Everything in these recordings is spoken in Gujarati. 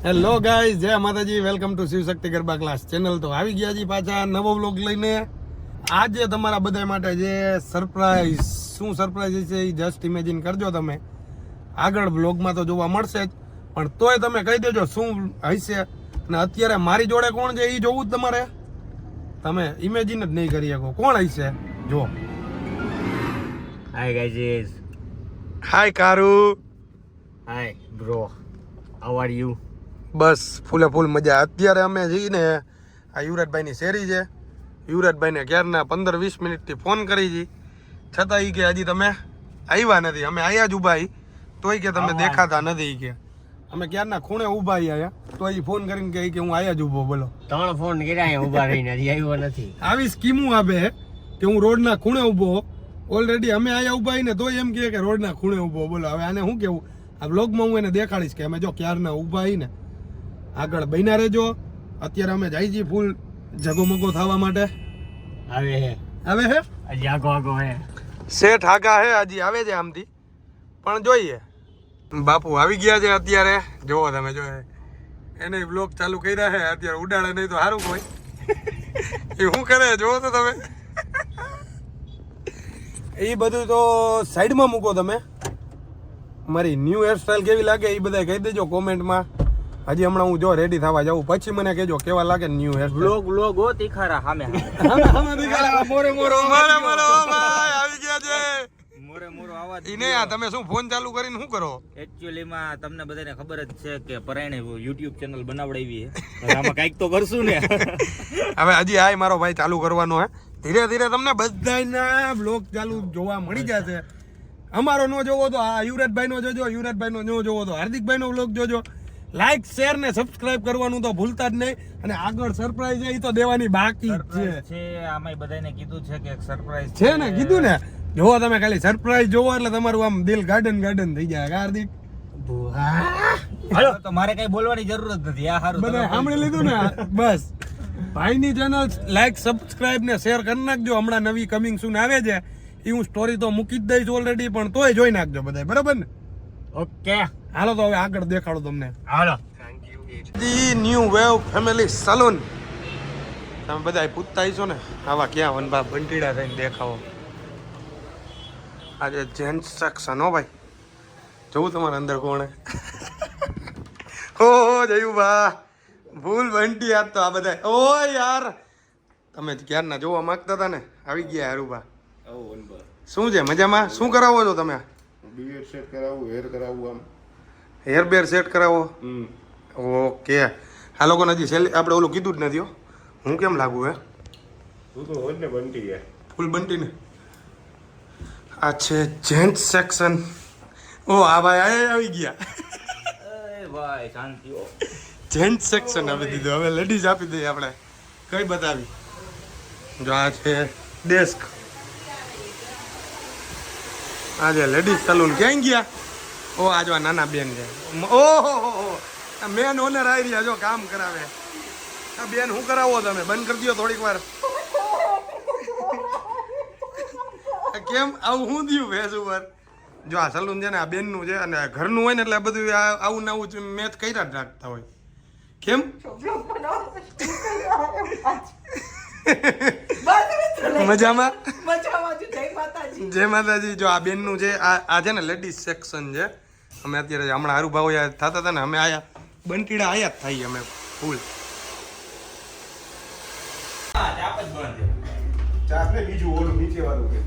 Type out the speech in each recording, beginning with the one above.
હેલો ગાઈઝ, જય માતાજી. Welcome to Shiv Shakti garba class channel. તો આવી ગયા જી પાછા નવો વ્લોગ લઈને. આજે તમારા બધા માટે જે સરપ્રાઈઝ, શું સરપ્રાઈઝ છે એ જસ્ટ ઇમેજિન કરજો તમે. આગળ વ્લોગમાં તો જોવા મળશે જ, પણ તોય તમે કહી દેજો શું હશે. અને અત્યારે મારી જોડે કોણ છે એ જોવું જ તમારે. તમે ઇમેજિન જ નહીં કરી શકો કોણ હશે. જો Hi guys. Hi કારુ. Hi bro. How are you? બસ ફૂલે ફૂલ મજા. અત્યારે અમે જઈને આ યુવરાજભાઈની શેરી છે. યુવરાજભાઈને ક્યારના 15-20 મિનિટથી ફોન કરી છે, છતાં એ કે હજી તમે આવ્યા નથી. અમે અહીંયા જ ઊભા તોય કે તમે દેખાતા નથી. કે અમે ક્યારના ખૂણે ઊભા આવ્યા તો એ ફોન કરીને કહે કે હું અહીંયા જ ઊભો. બોલો, 3 ફોન કર્યા ઊભા રહીને હજી આવ્યો નથી. આવી સ્કીમો આપે કે હું રોડના ખૂણે ઊભો. ઓલરેડી અમે અહીંયા ઊભા ને તોય એમ કહે કે રોડના ખૂણે ઊભો. બોલો, હવે આને શું કેવું. આ બ્લોગમાં હું એને દેખાડીશ કે અમે જો ક્યારના ઊભા ને. આગળ બન્યા રહેજો. અત્યારે અમે જાય છીએ ફૂલ જગોમગો થવા માટે. આવે હે હજી આગો હે. શેઠ આગા હે હજી આવે છે આમથી, પણ જોઈએ. બાપુ આવી ગયા છે અત્યારે. જોવો તમે, જો એને બ્લોગ ચાલુ કર્યા છે અત્યારે. ઉડાડે નહીં તો સારું કોઈ. એ શું કરે જોવો તો તમે. એ બધું તો સાઈડમાં મૂકો તમે. મારી ન્યૂ હેરસ્ટાઈલ કેવી લાગે એ બધા કહી દેજો કોમેન્ટમાં. હજી હમણાં હું જો રેડી થવા જાઉં, પછી મને કહેજો કેવા લાગે ન્યૂ હેરસ્ટાઈલ. બ્લોગ હો તીખારા સામે મોરે મોરો ભાઈ આવી ગયા છે. મોરે આવાજ ઈને આ તમે શું ફોન ચાલુ કરીને શું કરો? એકચ્યુઅલી માં તમને બધાને ખબર જ છે કે પરાયણે YouTube ચેનલ બનાવડાવી છે. આમાં કઈક તો કરશું ને. હવે હજી આ મારો ભાઈ ચાલુ કરવાનો હે. ધીરે ધીરે તમને બધાના બ્લોગ ચાલુ જોવા મળી જશે. અમારો નો જોવો તો આ યુવરાજભાઈ નો જોજો, યુવરાજભાઈ નો ન જોવો તો હાર્દિકભાઈ નો બ્લોગ જોજો. લાઈક, શેર ને સબસ્ક્રાઇબ કરવાનું તો ભૂલતા જ નહીં. અને આગળ સરપ્રાઈઝ એ તો દેવાની બાકી જ છે. આમાં બધાને કીધું છે કે સરપ્રાઈઝ છે ને. કીધું ને, જોવો તમે ખાલી સરપ્રાઈઝ જોવો એટલે તમારું આમ દિલ ગાર્ડન થઈ જાય. હાર્દિક હાલો તો મારે કઈ બોલવાની જરૂર જ નથી. આ સારું બધા સાંભળી લીધું ને. બસ ભાઈની ચેનલ લાઈક, સબસ્ક્રાઇબ ને શેર કરી નાખજો. હમણાં નવી કમિંગ સૂન આવે છે એ હું સ્ટોરી તો મૂકી જ દઈશ ઓલરેડી, પણ તોય જોઈ નાખજો બધા, બરાબર ને? ઓકે હાલો તો હવે આગળ દેખાડો તમને. હાલો. The new wave family saloon. તમે બધા પૂછતા હશો ને આવા ક્યાં વનબા બંટીડા થઈને દેખાવો. આજે જેન્ટ્સ સેક્શન હો ભાઈ. જોવું તમારે અંદર કોણ હે. હો જયુબા ભૂલ બંટી આજ તો આ બધા. ઓ યાર તમે ક્યારના જોવા માંગતા હતા ને, આવી ગયા હરુબા. શું છે મજામાં? શું કરાવો છો તમે? બીએડ સેટ કરાવું, હેર કરાવું, આમ હેર બેર સેટ કરાવો. ઓકે. આ લોકોને હજી આપણે ઓલું કીધું જ નથી હો. હું કેમ લાગુ હે? તું તો હોય ને બંટી હે. ફૂલ બંટી ને. આ છે જેન્ટ્સ સેક્શન. ઓ આ ભાઈ આવી ગયા. એ ભાઈ શાંતિ હો. જેન્ટ્સ સેક્શન આપી દીધું. હવે લેડીઝ આપી દઈએ આપણે. કઈ બતાવી? જો આ છે ડેસ્ક. આ છે લેડીઝ સલૂન. ક્યાં ગયા? ઓ આ જો આ નાના બેન છે. ઓહો મેન ઓનર આવી રહ્યા. જો કામ કરાવે. આ બેન શું કરાવો તમે? બંધ કરી દો થોડીક વાર. કેમ આવું શું થયું ભેસ ઉપર? જો આ સલૂન છે ને આ બેનનું છે, અને ઘરનું હોય ને એટલે બધું આવું ને આવું મેચ કર્યા જ રાખતા હોય. કેમ મજામાં? જય માતાજી. જો આ બેનનું છે, આ છે ને લેડીઝ સેક્શન છે. અમે અત્યારે હમણાં હારુભાવ થતા હતા ને, અમે આયા બંટીડા આયા જ થાય અમે ફૂલ. ચાપને બીજું ઓલું નીચે વાળું કે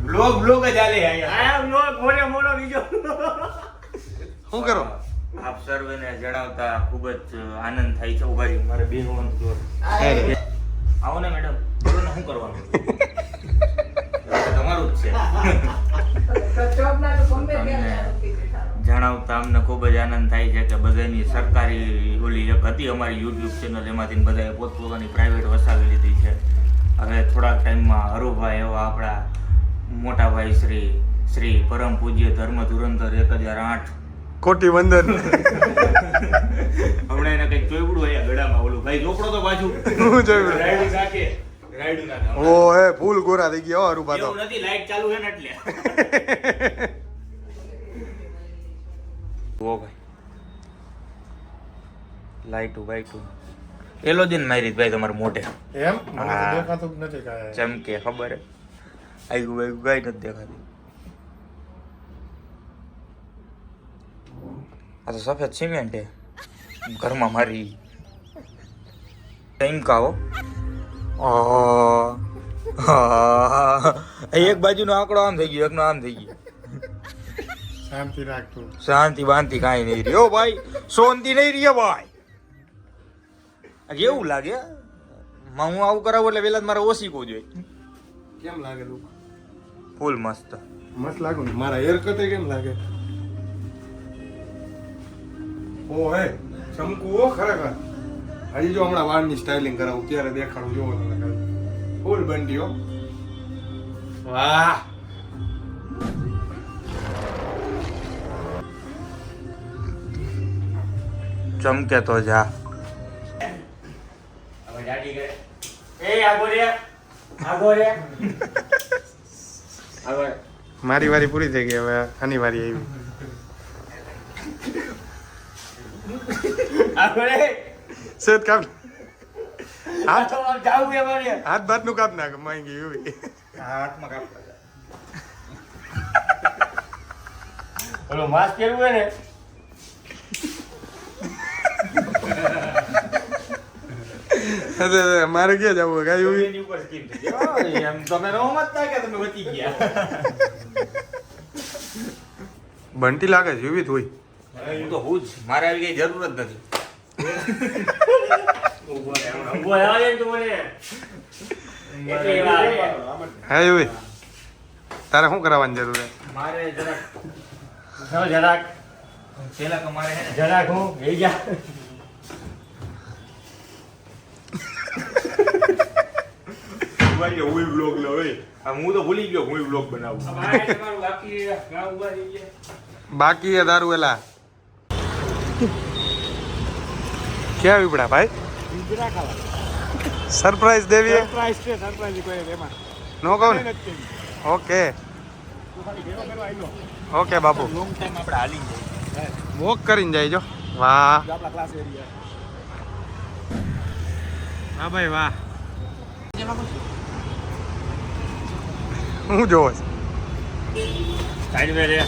બ્લોગ જ આલે આયા બ્લોગ મોડો બીજો. શું કરો? આપ સર્વેને જણાવતા ખૂબ જ આનંદ થાય છે. ઉભારી મારે બે હોવાનું જોર. આવો ને મેડમ, બોલો ને શું કરવાનું? તમારું જ છે. જણાવતા અમને ખૂબ જ આનંદ થાય છે કે બધાની સરકારી ઓલી એક હતી અમારી યુટ્યુબ ચેનલ, એમાંથી બધાએ પોતપોતાની પ્રાઇવેટ વસાવી લીધી છે. હવે થોડાક ટાઈમમાં હરુભાઈ એવા આપણા મોટા ભાઈ શ્રી પરમ પૂજ્ય ધર્મ ધુરંધર 1008 કોટી વંદન. હમણાં એને કઈક ચોપડું અહીંયા ગળામાં ઓલું ભાઈ ચોપડો તો પાછું હું જોયું. રાયડું નાખે. ઓ હે ફૂલ ગોરા થઈ ગયા હરુભા તો. એવું નથી, લાઈટ ચાલુ છે ને એટલે. ઓ ભાઈ લાઈટું બાઈટું એલોજીન મારી ભાઈ તમારે મોઢે એમ મને તો હા. દેખાતું જ નથી કાંઈ. ચમકે ખબર હે આયુ બાયુ ગાય નથી દેખાતી આ તો સફેદ સિમેન્ટ હે ઘરમાં મારી ટેન્કા હો એક બાજુનો આંકડો આમ થઈ ગયો એકનો આમ થઈ ગયો શાંતિ રાખતું. શાંતિ બાંતિ કાંઈ નહીં રહ્યો ભાઈ શાંતિ નહીં રહ્યો ભાઈ આ કેવું લાગે હું આવું કરાવું એટલે પેલા મારે ઓછીકવું જોઈએ કેમ લાગે તું? ફૂલ મસ્ત મસ્ત લાગુ ને મારા હેર કટ કેમ લાગે? ઓ હે ચમકુ હો ખરેખર. હજી જો હમણાં વાળની સ્ટાઇલિંગ કરાવું ત્યારે દેખાડું જોવો તમે ખાલી. ફૂલ બંટી હો. વાહ ચમકે તો જા મારી વારી પૂરી થઈ ગઈ હવે આની વારી આવી. સેત કાપ હાથ બાત નું કાપ નાખ માંગી એવી. હાથમાં કાપ ઓલો માસ્ક પહેરવું હોય ને અરે મારે ક્યાં જવું કાંઈ એવું? એની ઉપર સ્કીન થઈ જાય એમ તમે નો સમજતા કે તમે વધી ગયા બંટી લાગે છે એવી જ હોય. હું તો હું જ મારે આવી કઈ જરૂર જ નથી ઉભો આવે ને તો મને એટલે એવા આવે. હા એવી. તારે શું કરાવવાની જરૂર છે? મારે જરાક જરાક પેલા તો મારે હે ને જરાક હું એ જા હું બ્લોગ લો એ હું તો ભૂલી ગયો હું બ્લોગ બનાવું બાકી એ દારૂ એલા ક્યાં વિપડા ભાઈ? સરપ્રાઈઝ દેવી નો કહું ને? ઓકે ઓકે બાપુ આપણે હાલી વોક કરીને જાય જો. વાહ હા ભાઈ વાહ. હું જોવો છે? સાઈડ મે રે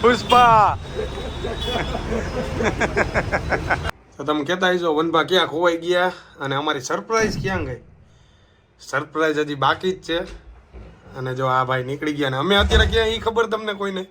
પુષ્પા તો તમે કહેતા હશો વનભા ક્યાં ખોવાઈ ગયા અને અમારી સરપ્રાઈઝ ક્યાં ગઈ? સરપ્રાઈઝ હજી બાકી જ છે. અને જો આ ભાઈ નીકળી ગયા ને અમે અત્યારે ક્યાં એ ખબર તમને કોઈને?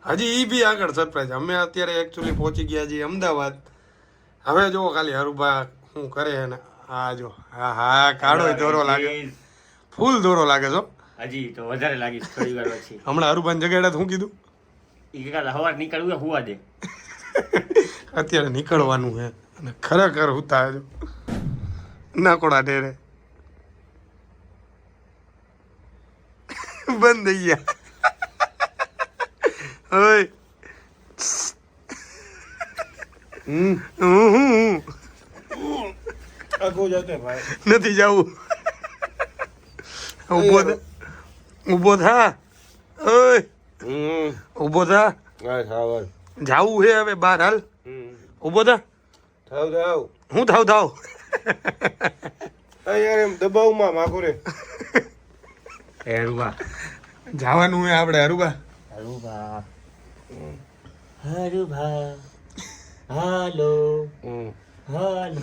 હજી એ બી આગળ સરપ્રાઈઝ. અમે અત્યારે એકચ્યુઅલી પહોંચી ગયા છીએ અમદાવાદ. હવે જુઓ ખાલી હરુભા શું કરે ને. હા જો હા હા કાળો દોરો લાગે, ફૂલ દોરો લાગે છો. હજી તો વધારે લાગીશ થોડી વાર પછી હમણાં હરુભાને જગાડ્યા તો શું કીધું? ઈ કે હવાર નીકળવું હુવા દે અત્યારે નીકળવાનું છે અને ખરેખર હુતા જો નાકોડા ડેરે બંધ થઈ ગયા. ઓય નથી જવું. ઊભો થા. ઓય ઊભો થા. જાવું હે હવે બહાર. હાલ ઊભો થા. હું થાવ થાવ યાર એમ દબાવમાં માગો રે હરુભા જવાનું હે આપણે હરુભા. હરુભા હરુભા હાલો હાલો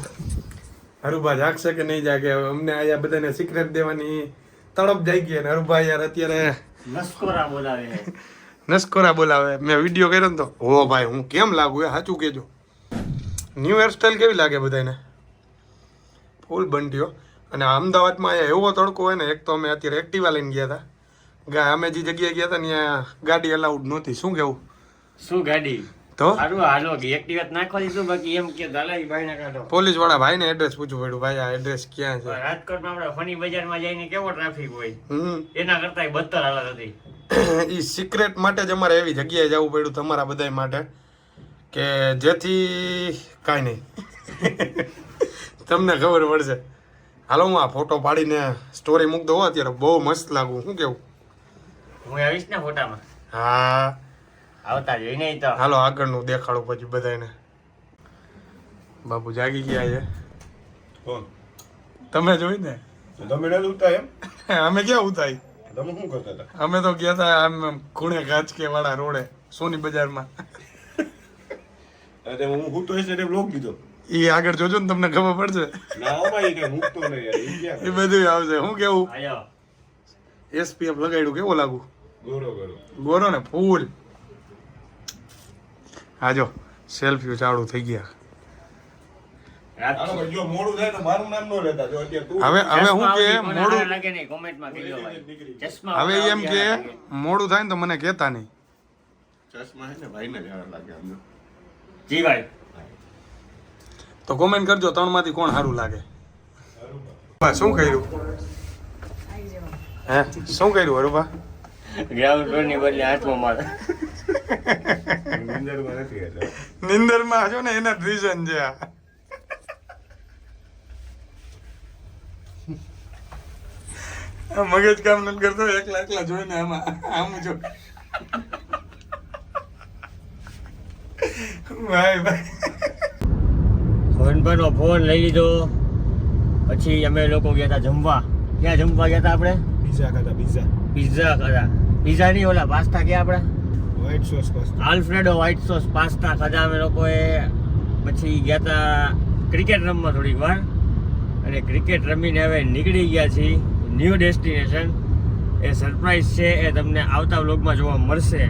હરુભા જાગશે કે નહીં જાગે? હવે અમને આયા બધાને સિક્રેટ દેવાની તડપ જાગી અને હરુભા યાર અત્યારે નસ્કોરા બોલાવે નસ્કોરા બોલાવે. મેં વિડીયો કર્યો ને તો હો ભાઈ હું કેમ લાગુ એ સાચું કહેજો. ન્યૂ હેરસ્ટાઈલ કેવી લાગે બધાને? ફૂલ બંટીઓ. અને અમદાવાદમાં અહીંયા એવો તડકો હોય ને. એક તો અમે અત્યારે એક્ટિવા લઈને ગયા હતા. અમે જે જગ્યાએ ગયા હતા ને ત્યાં ગાડી અલાઉડ નહોતી. શું કેવું? શું ગાડી તો હારું હાલો કે એક્ટિવેટ નાખવા દીધું બાકી એમ કે દલાલી ભાઈ ના કાઢો પોલીસ વાળા ભાઈને એડ્રેસ પૂછવું પડ્યું. ભાઈ આ એડ્રેસ ક્યાં છે? રાજકોટમાં આપણે ફની બજારમાં જઈને કેવો ટ્રાફિક હોય હમ એના કરતા બદતર હાલત હતી. એ સિક્રેટ માટે જ અમારે એવી જગ્યાએ જવું પડ્યું તમારા બધા માટે કે જેથી કાંઈ નહીં તમને ખબર પડશે. હાલો હું આ ફોટો પાડીને સ્ટોરી મૂક દઉં અત્યારે બહુ મસ્ત લાગુ. શું કેવું? હું આવીશ ને ફોટામાં હા આવતા જોઈ નહીં તો હાલો આગળનું દેખાડું પછી બધાને. બાપુ જાગી ગયા છે. કોણ? તમે જોઈ ને તમે નથી ઉઠતા એમ? અમે ક્યાં ઉતાઈ? તમે શું કરતા હતા? અમે તો ગયા હતા આમ ખૂણે કાચકે વાળા રોડે સોની બજારમાં. અરે હું સૂતો હશે એટલે બ્લોગ દીધો. એ આગળ જોજો ને તમને ખબર પડશે. ના ઓમાં એ કઈ મૂકતો નહીં યાર. ઈ ક્યાં એ બધું આવશે. શું કેવું? આયો SPF લગાડ્યું કેવો લાગુ? ગોરો ગોરો. ગોરો ને ફૂલ. હા જો સેલ્ફી ચાલુ થઈ ગયા. રાત હાલો ભાઈ, જો મોડું થાય તો મારું નામ ન લેતા. જો અત્યારે તું હવે હું કે ચશ્મા મોડું લાગે નહીં કોમેન્ટમાં કહેજો ભાઈ ચશ્મા હવે એમ કે મોડું થાય ને તો મને કહેતા નહીં. ચશ્મા છે ને ભાઈને જ હારા લાગે અમને. જી ભાઈ તો કોમેન્ટ કરજો 3 માંથી કોણ સારું લાગે. શું કર્યું? હે શું કર્યું હરુભા? ગ્રાઉન્ડ ફ્લોર ની બદલે હાથમાં મારે નિંદરમાં નથી એટલે. નિંદરમાં છો ને એના રીઝન છે આ. આ મગજ કામ નથી કરતો એકલા એકલા જોઈને આમાં આમ જો ભાઈ ભાઈ ફોનનો ફોન લઈ લીધો પછી અમે લોકો ગયા હતા જમવા. ક્યાં જમવા ગયા હતા આપણે? પીઝા ખાતા પીઝા. પિઝા ખાધા. પિઝા નહીં ઓલા પાસ્તા ગયા આપણે white sauce pasta. Alfredo white sauce pasta ખાધા અમે લોકોએ. પછી ગયા હતા ક્રિકેટ રમવા થોડીક વાર અને ક્રિકેટ રમીને હવે નીકળી ગયા છીએ ન્યૂ ડેસ્ટિનેશન. એ સરપ્રાઈઝ છે એ તમને આવતા વ્લોગમાં જોવા મળશે.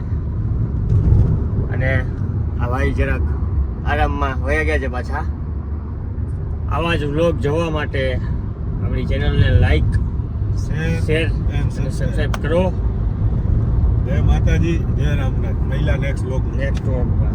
અને આ ભાઈ જરાક આરામમાં વયા ગયા છે પાછા. આવા જ વ્લોગ જોવા માટે આપણી ચેનલને લાઈક શેર અને સબસ્ક્રાઈબ કરો. જય માતાજી, જય રામનાથ. મહિલા નેક્સ્ટ બ્લોગ. નેક્સ્ટ વ્લોગમાં